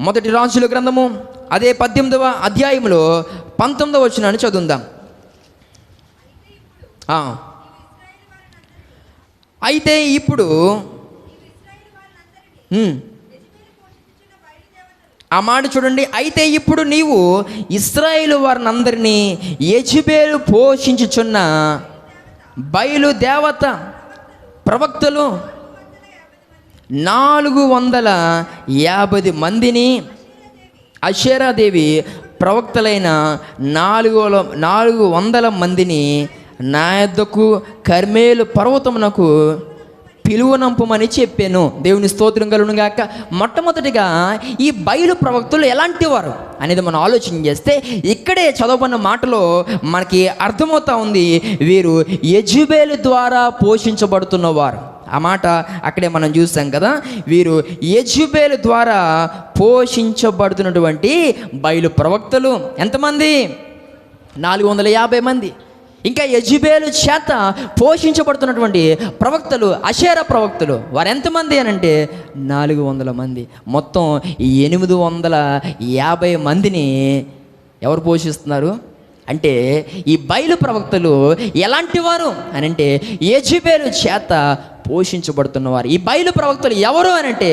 మొదటి రాజుల గ్రంథము అదే 18వ అధ్యాయంలో 19వ వచనాన్ని చదువుదాం. అయితే ఇప్పుడు ఆ మాట చూడండి. అయితే ఇప్పుడు నీవు ఇశ్రాయేలు వారినందరినీ యెజెబెలు పోషించుచున్న బయలు దేవత ప్రవక్తలు 450 మందిని, అషేరాదేవి ప్రవక్తలైన 400 మందిని నా యొద్దకు కర్మేలు పర్వతమునకు పిలువనంపమని చెప్పాను. దేవుని స్తోత్రం కలుగును గాక. మొట్టమొదటిగా ఈ బయలు ప్రవక్తలు ఎలాంటి వారు అనేది మనం ఆలోచన చేస్తే ఇక్కడే చదవబడిన మాటలో మనకి అర్థమవుతా ఉంది, వీరు యెజెబెలు ద్వారా పోషించబడుతున్నవారు. ఆ మాట అక్కడే మనం చూసాం కదా. వీరు యెజెబెలు ద్వారా పోషించబడుతున్నటువంటి బయలు ప్రవక్తలు ఎంతమంది? 450 మంది. ఇంకా యెజెబెలు చేత పోషించబడుతున్నటువంటి ప్రవక్తలు, అషేరా ప్రవక్తలు, వారు ఎంతమంది అని అంటే 400 మంది. మొత్తం 850 మందిని ఎవరు పోషిస్తున్నారు అంటే ఈ బయలు ప్రవక్తలు ఎలాంటి వారు అని అంటే యెజెబెలు చేత పోషించబడుతున్నవారు. ఈ బయలు ప్రవక్తలు ఎవరు అని అంటే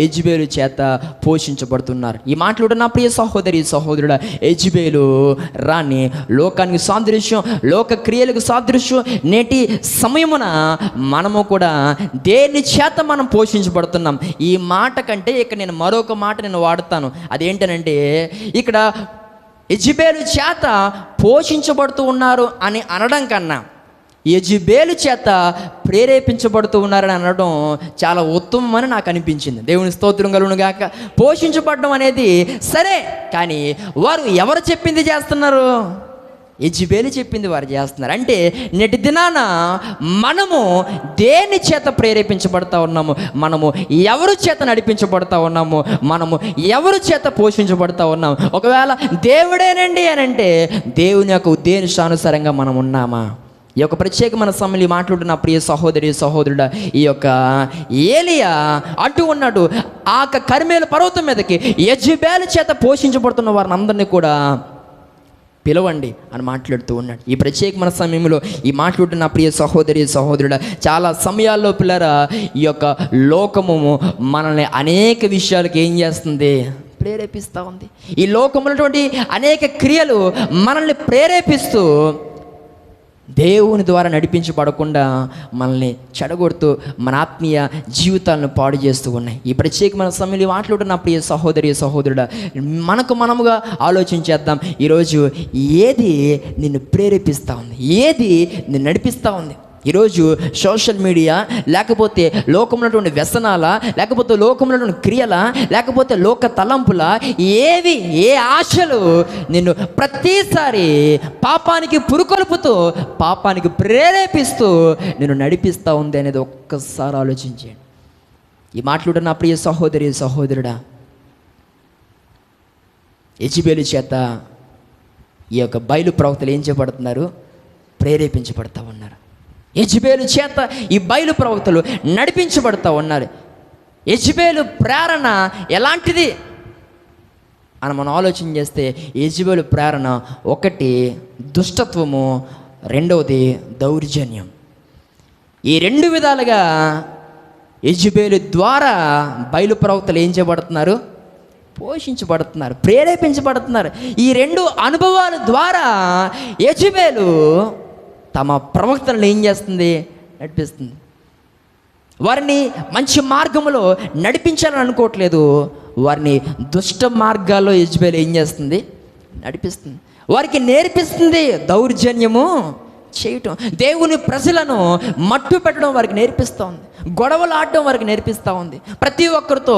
యెజెబెలు చేత పోషించబడుతున్నారు. ఈ మాటలు నా ప్రియ సహోదరి సహోదరుడా, యెజెబెలు రాని లోకానికి సాదృశ్యం, లోక క్రియలకు సాదృశ్యం. నేటి సమయమున మనము కూడా దేని చేత మనం పోషించబడుతున్నాం. ఈ మాట కంటే ఇక్కడ నేను మరొక మాట వాడతాను. అదేంటనంటే ఇక్కడ యెజెబెలు చేత పోషించబడుతూ ఉన్నారు అని అనడం కన్నా యెజెబెలు చేత ప్రేరేపించబడుతూ ఉన్నారని అనడం చాలా ఉత్తమమని నాకు అనిపించింది. దేవుని స్తోత్రం కలుగును గాక. పోషించబడడం అనేది సరే, కానీ వారు ఎవరు చెప్పింది చేస్తున్నారు? యెజెబెలు చెప్పింది వారు చేస్తున్నారు. అంటే నేటి దినాన మనము దేని చేత ప్రేరేపించబడతా ఉన్నాము? మనము ఎవరు చేత నడిపించబడతా ఉన్నాము? మనము ఎవరు చేత పోషించబడతా ఉన్నాము? ఒకవేళ దేవుడేనండి అని అంటే దేవుని యొక్క ఉద్దేశానుసారంగా మనం ఉన్నామా? ఈ యొక్క ప్రత్యేకమైన సమయంలో మాట్లాడుతున్న ప్రియ సహోదరి సహోదరుడా, ఈ యొక్క ఏలియా అటు ఉన్నాడు ఆ కర్మేలు పర్వతం మీదకి యెజెబెలు చేత పోషించబడుతున్న వారిని అందరినీ కూడా పిలవండి అని మాట్లాడుతూ ఉన్నాడు. ఈ ప్రత్యేకమైన సమయంలో ఈ మాట్లాడుతున్న ప్రియ సహోదరి సహోదరుడా, చాలా సమయాల్లో పిల్లరా ఈ యొక్క లోకము మనల్ని అనేక విషయాలకు ఏం చేస్తుంది? ప్రేరేపిస్తూ ఉంది. ఈ లోకమున్నటువంటి అనేక క్రియలు మనల్ని ప్రేరేపిస్తూ దేవుని ద్వారా నడిపించబడకుండా మనల్ని చెడగొడుతూ మన ఆత్మీయ జీవితాలను పాడు చేస్తూ ఉన్నాయి. ఈ ప్రత్యేకమైన సమయంలో మాట్లాడుతున్న ప్రియ సహోదరి సహోదరుడా, మనముగా ఆలోచించేద్దాం. ఈరోజు ఏది నిన్ను ప్రేరేపిస్తూ ఉంది? ఏది నిన్ను నడిపిస్తూ ఉంది? ఈరోజు సోషల్ మీడియా, లేకపోతే లోకమున్నటువంటి వ్యసనాల, లేకపోతే లోకమున్నటువంటి క్రియల, లేకపోతే లోక తలంపుల, ఏవి ఏ ఆశలు నిన్ను ప్రతిసారి పాపానికి పురుకొల్పుతూ పాపానికి ప్రేరేపిస్తూ నిన్ను నడిపిస్తూ ఉంది అనేది ఒక్కసారి ఆలోచించండి. ఈ మాటలు నా ప్రియ సహోదరి సహోదరుడా, యెజెబెలు చేత ఈ యొక్క బయలు ప్రవక్తలు ఏం చేయబడుతున్నారు? ప్రేరేపించబడతా ఉన్నారు. యెజెబెలు చేత ఈ బయలు ప్రవక్తలు నడిపించబడతా ఉన్నారు. యెజెబెలు ప్రేరణ ఎలాంటిది అని మనం ఆలోచన చేస్తే యెజెబెలు ప్రేరణ ఒకటి దుష్టత్వము, రెండవది దౌర్జన్యం. ఈ రెండు విధాలుగా యెజెబెలు ద్వారా బయలు ప్రవక్తలు ఏం చేయబడుతున్నారు? పోషించబడుతున్నారు, ప్రేరేపించబడుతున్నారు. ఈ రెండు అనుభవాల ద్వారా యెజెబెలు తమ ప్రవక్తలను ఏం చేస్తుంది? నడిపిస్తుంది. వారిని మంచి మార్గంలో నడిపించాలని అనుకోవట్లేదు, వారిని దుష్ట మార్గాల్లో యెజెబెలు ఏం చేస్తుంది? నడిపిస్తుంది. వారికి నేర్పిస్తుంది దౌర్జన్యము చేయటం, దేవుని ప్రజలను మట్టు పెట్టడం వారికి నేర్పిస్తూ ఉంది, గొడవలు ఆడడం వారికి నేర్పిస్తూ ఉంది, ప్రతి ఒక్కరితో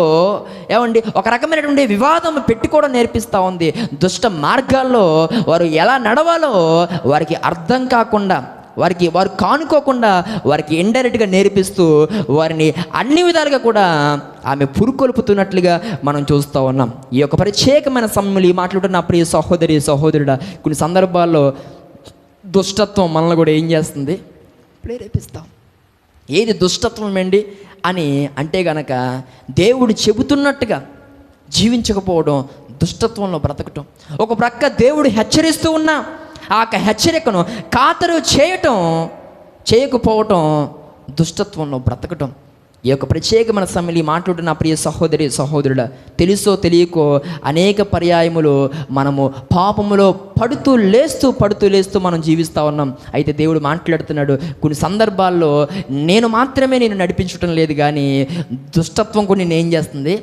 ఏమండి ఒక రకమైనటువంటి వివాదం పెట్టుకోవడం నేర్పిస్తూ ఉంది. దుష్ట మార్గాల్లో వారు ఎలా నడవాలో వారికి అర్థం కాకుండా, వారు కానుకోకుండా వారికి ఇండైరెక్ట్గా నేర్పిస్తూ వారిని అన్ని విధాలుగా కూడా ఆమె పురుకొల్పుతున్నట్లుగా మనం చూస్తూ ఉన్నాం. ఈ యొక్క ప్రత్యేకమైన సమయంలో ఈ మాట్లాడుతున్న ప్రియ సహోదరి సహోదరుడా, కొన్ని సందర్భాల్లో దుష్టత్వం మనల్ని కూడా ఏం చేస్తుంది? ప్రేరేపిస్తాం. ఏది దుష్టత్వం అండి అని అంటే గనక దేవుడు చెబుతున్నట్టుగా జీవించకపోవడం, దుష్టత్వంలో బ్రతకటం. ఒక ప్రక్క దేవుడు హెచ్చరిస్తూ ఉన్నా ఆ హెచ్చరికను ఖాతరు చేయకపోవటం, దుష్టత్వంలో బ్రతకటం. ఈ యొక్క ప్రత్యేకమైన సమయంలో మాట్లాడుతున్న ప్రియ సహోదరి సహోదరుడా, తెలుసో తెలియకో అనేక పర్యాయములు మనము పాపములో పడుతూ లేస్తూ మనం జీవిస్తూ ఉన్నాం. అయితే దేవుడు మాట్లాడుతున్నాడు, కొన్ని సందర్భాల్లో నేను మాత్రమే నేను నడిపించటం లేదు, కానీ దుష్టత్వం కూడా నేను ఏం చేస్తుంది,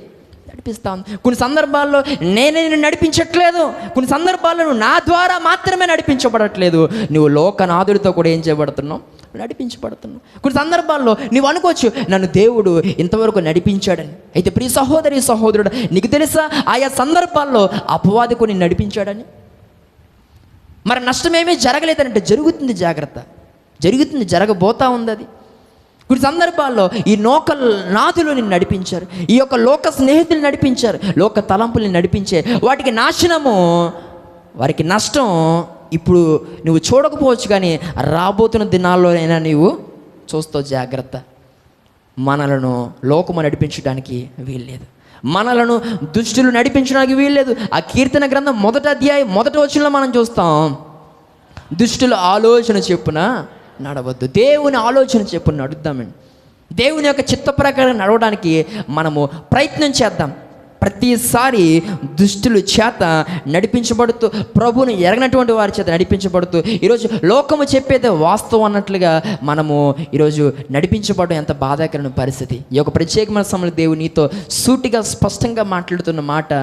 నడిపిస్తా ఉంది. కొన్ని సందర్భాల్లో నేనే నిన్ను నడిపించట్లేదు, కొన్ని సందర్భాల్లో నువ్వు నా ద్వారా మాత్రమే నడిపించబడట్లేదు, నువ్వు లోకనాథుడితో కూడా ఏం చేయబడుతున్నావు, నడిపించబడుతున్నావు. కొన్ని సందర్భాల్లో నువ్వు అనుకోవచ్చు, నన్ను దేవుడు ఇంతవరకు నడిపించాడని. అయితే ప్రియ సహోదరి సహోదరుడు, నీకు తెలుసా ఆయా సందర్భాల్లో అపవాది కొన్ని నడిపించాడని? మరి నష్టమేమీ జరగలేదనంటే జరుగుతుంది, జాగ్రత్త, జరుగుతుంది, జరగబోతా ఉంది అది. కొన్ని సందర్భాల్లో ఈ నాథులు నిన్ను నడిపించారు, ఈ యొక్క లోక స్నేహితులు నడిపించారు, లోక తలంపుల్ని నడిపించే వాటికి నాశనము, వారికి నష్టం ఇప్పుడు నువ్వు చూడకపోవచ్చు, కానీ రాబోతున్న దినాల్లోనైనా నీవు చూస్తావు. జాగ్రత్త. మనలను లోకము నడిపించడానికి వీల్లేదు, మనలను దుష్టులు నడిపించడానికి వీల్లేదు. ఆ కీర్తన గ్రంథం 1వ అధ్యాయం 1వ వచనంలో మనం చూస్తాం, దుష్టుల ఆలోచన చెప్పున నడవద్దు, దేవుని ఆలోచన చెప్పున నడుద్దామండి. దేవుని యొక్క చిత్త ప్రకారం నడవడానికి మనము ప్రయత్నం చేద్దాం. ప్రతిసారి దుష్టుల చేత నడిపించబడుతూ, ప్రభువుని ఎరగనటువంటి వారి చేత నడిపించబడుతూ, ఈరోజు లోకము చెప్పేదే వాస్తవం అన్నట్లుగా మనము ఈరోజు నడిపించబడడం ఎంత బాధాకరమైన పరిస్థితి. ఈ యొక్క ప్రత్యేకమైన సమయంలో దేవుడు నీతో సూటిగా స్పష్టంగా మాట్లాడుతున్న మాట,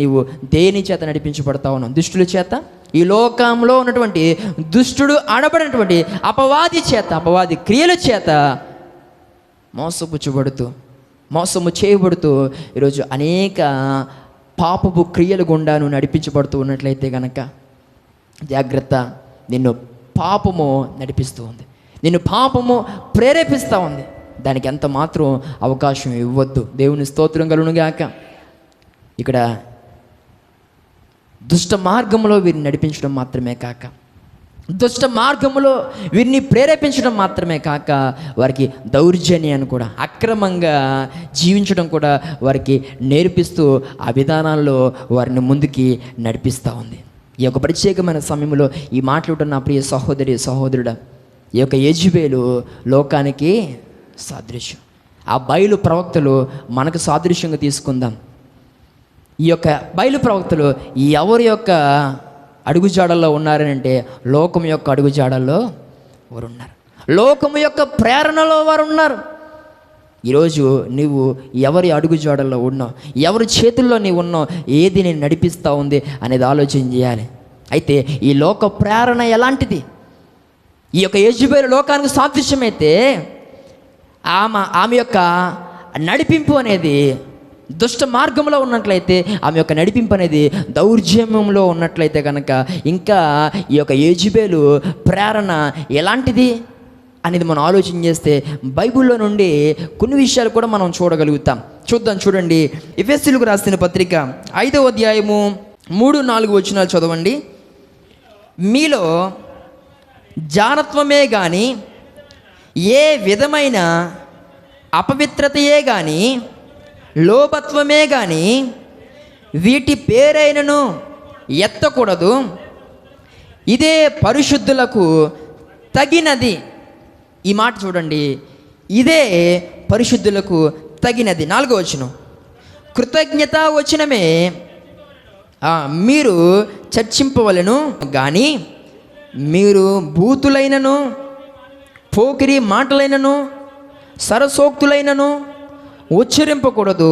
నీవు దేని చేత నడిపించబడతా ఉన్నావు? దుష్టుల చేత, ఈ లోకంలో ఉన్నటువంటి దుష్టుడు అనబడినటువంటి అపవాది చేత, అపవాది క్రియల చేత మోసము చేయబడుతూ ఈరోజు అనేక పాపపు క్రియలు గుండా నువ్వు నడిపించబడుతూ ఉన్నట్లయితే కనుక జాగ్రత్త. నిన్ను పాపము నడిపిస్తూ ఉంది, నిన్ను పాపము ప్రేరేపిస్తూ ఉంది, దానికి ఎంత మాత్రం అవకాశం ఇవ్వద్దు. దేవుని స్తోత్రం కలుగునుగాక. ఇక్కడ దుష్ట మార్గంలో వీరిని నడిపించడం మాత్రమే కాక, దుష్ట మార్గంలో వీరిని ప్రేరేపించడం మాత్రమే కాక, వారికి దౌర్జన్యాన్ని కూడా, అక్రమంగా జీవించడం కూడా వారికి నేర్పిస్తూ ఆ విధానాల్లో వారిని ముందుకి నడిపిస్తూ ఉంది. ఈ యొక్క ప్రత్యేకమైన సమయంలో ఈ మాట్లాడుతున్న ప్రియ సహోదరి సహోదరుడా, ఈ యొక్క యెజెబెలు లోకానికి సాదృశ్యం. ఆ బయలు ప్రవక్తలు మనకు సాదృశ్యంగా తీసుకుందాం. ఈ యొక్క బయలు ప్రవక్తలు ఎవరి యొక్క అడుగుజాడల్లో ఉన్నారని అంటే, లోకం యొక్క అడుగుజాడల్లో వారు ఉన్నారు, లోకము యొక్క ప్రేరణలో వారు ఉన్నారు. ఈరోజు నువ్వు ఎవరి అడుగుజాడల్లో ఉన్నావు, ఎవరి చేతుల్లో నీవు ఉన్నావు, ఏది నేను నడిపిస్తూ ఉంది అనేది ఆలోచన చేయాలి. అయితే ఈ లోక ప్రేరణ ఎలాంటిది? ఈ యొక్క యెజెబెలు లోకానికి సాదృశ్యమైతే, ఆమె యొక్క నడిపింపు అనేది దుష్ట మార్గంలో ఉన్నట్లయితే, ఆమె యొక్క నడిపింపు అనేది దౌర్జన్యంలో ఉన్నట్లయితే కనుక, ఇంకా ఈ యొక్క యెజెబెలు ప్రేరణ ఎలాంటిది అనేది మనం ఆలోచన చేస్తే బైబిల్లో నుండి కొన్ని విషయాలు కూడా మనం చూడగలుగుతాం. చూడండి. ఎఫెసీయులకు రాసిన పత్రిక 5వ అధ్యాయము 3-4 వచనాలు చదవండి. మీలో జారత్వమే కానీ, ఏ విధమైన అపవిత్రతయే కానీ, లోభత్వమే కానీ వీటి పేరైనను ఎత్తకూడదు. ఇదే పరిశుద్ధులకు తగినది. ఈ మాట చూడండి, ఇదే పరిశుద్ధులకు తగినది. 4వ వచనం, కృతజ్ఞత వచనమే మీరు చర్చింపవలెను కానీ, మీరు బూతులైనను, పోకిరి మాటలైనను, సరసోక్తులైనను ఉచ్చరింపకూడదు,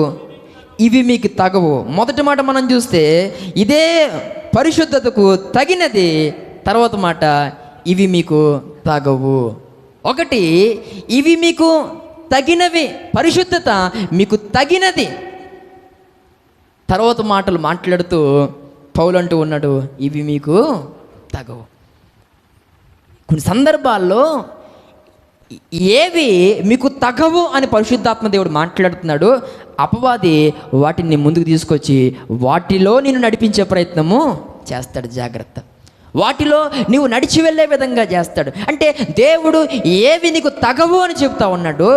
ఇవి మీకు తగవు. మొదటి మాట మనం చూస్తే ఇదే పరిశుద్ధతకు తగినది, తర్వాత మాట ఇవి మీకు తగవు. ఒకటి, ఇవి మీకు తగినవి, పరిశుద్ధత మీకు తగినది. తర్వాత మాటలు మాట్లాడుతూ పౌలు అంటూ ఉన్నాడు, ఇవి మీకు తగవు. కొన్ని సందర్భాల్లో ఏవి మీకు తగవు అని పరిశుద్ధాత్మ దేవుడు మాట్లాడుతున్నాడు, అపవాది వాటిని ముందుకు తీసుకొచ్చి వాటిలో నిన్ను నడిపించే ప్రయత్నము చేస్తాడు. జాగ్రత్త. వాటిలో నీవు నడిచి వెళ్ళే విధంగా చేస్తాడు. అంటే దేవుడు ఏవి నీకు తగవు అని చెప్తా ఉన్నాడు,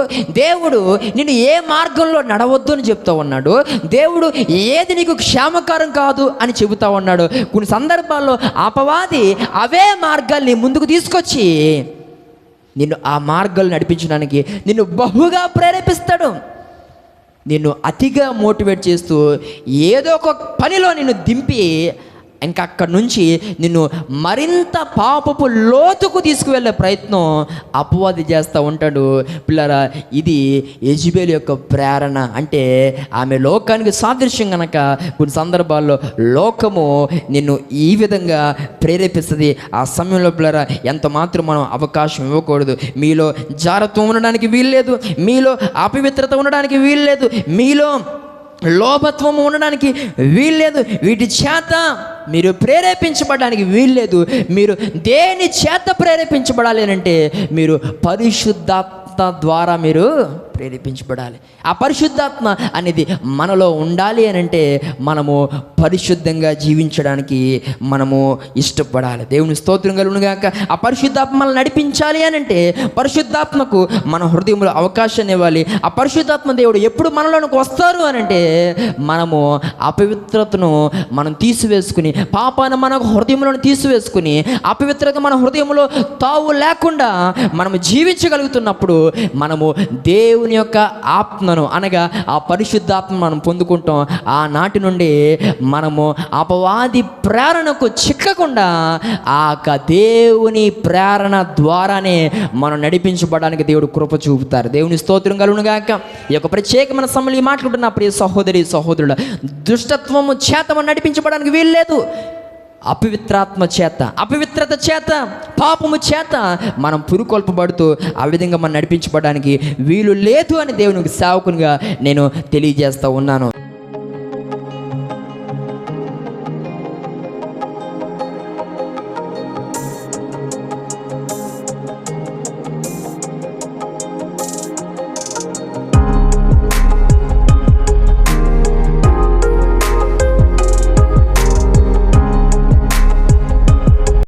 దేవుడు నిన్ను ఏ మార్గంలో నడవద్దు అని చెప్తా ఉన్నాడు, దేవుడు ఏది నీకు క్షేమకరం కాదు అని చెబుతా ఉన్నాడు. కొన్ని సందర్భాల్లో అపవాది అవే మార్గాల్ని ముందుకు తీసుకొచ్చి నిన్ను ఆ మార్గాలు నడిపించడానికి నిన్ను బహుగా ప్రేరేపిస్తాడు. నిన్ను అతిగా మోటివేట్ చేస్తూ ఏదో ఒక పనిలో నిన్ను దింపి ఇంకా అక్కడి నుంచి నిన్ను మరింత పాపపు లోతుకు తీసుకువెళ్ళే ప్రయత్నం అపవాది చేస్తూ ఉంటాడు. పిల్లరా, ఇది యెజబెలు యొక్క ప్రేరణ. అంటే ఆమె లోకానికి సాదృశ్యం కనుక కొన్ని సందర్భాల్లో లోకము నిన్ను ఈ విధంగా ప్రేరేపిస్తుంది. ఆ సమయంలో పిల్లరా ఎంత మాత్రం మనం అవకాశం ఇవ్వకూడదు. మీలో జారత్వం ఉండడానికి వీల్లేదు, మీలో అపవిత్రత ఉండడానికి వీల్లేదు, మీలో లోభత్వం ఉండడానికి వీల్లేదు. వీటి చేత మీరు ప్రేరేపించబడడానికి వీల్లేదు. మీరు దేని చేత ప్రేరేపించబడాలి అంటే మీరు పరిశుద్ధాత్మ ద్వారా మీరు ప్రేరేపించబడాలి. ఆ పరిశుద్ధాత్మ అనేది మనలో ఉండాలి అని అంటే మనము పరిశుద్ధంగా జీవించడానికి మనము ఇష్టపడాలి. దేవుని స్తోత్రం కలుగును గాక. ఆ పరిశుద్ధాత్మ మనల్ని నడిపించాలి అని అంటే పరిశుద్ధాత్మకు మన హృదయంలో అవకాశాన్ని ఇవ్వాలి. ఆ పరిశుద్ధాత్మ దేవుడు ఎప్పుడు మనలోనికి వస్తారు అని అంటే మనము అపవిత్రతను మనం తీసివేసుకుని, పాపాన్ని మన హృదయంలో తీసివేసుకుని, అపవిత్రత మన హృదయంలో తావు లేకుండా మనము జీవించగలుగుతున్నప్పుడు మనము దేవుని యొక్క ఆత్మను అనగా ఆ పరిశుద్ధాత్మ మనం పొందుకుంటాం. ఆనాటి నుండి మనము అపవాది ప్రేరణకు చిక్కకుండా ఆ దేవుని ప్రేరణ ద్వారానే మనం నడిపించబడడానికి దేవుడు కృప చూపుతారు. దేవుని స్తోత్రం కలుగును గాక. ఈ యొక్క ప్రత్యేకమైన సమయంలో ఈ మాట్లాడుతున్న ప్రియ సహోదరి సహోదరుడు, దుష్టత్వము చేత మనం నడిపించబడడానికి వీల్లేదు. అపవిత్రత చేత పాపము చేత మనం పురుకొల్పబడుతూ ఆ విధంగా మనం నడిపించబడడానికి వీలు లేదు అని దేవునికి సేవకునిగా నేను తెలియజేస్తూ ఉన్నాను.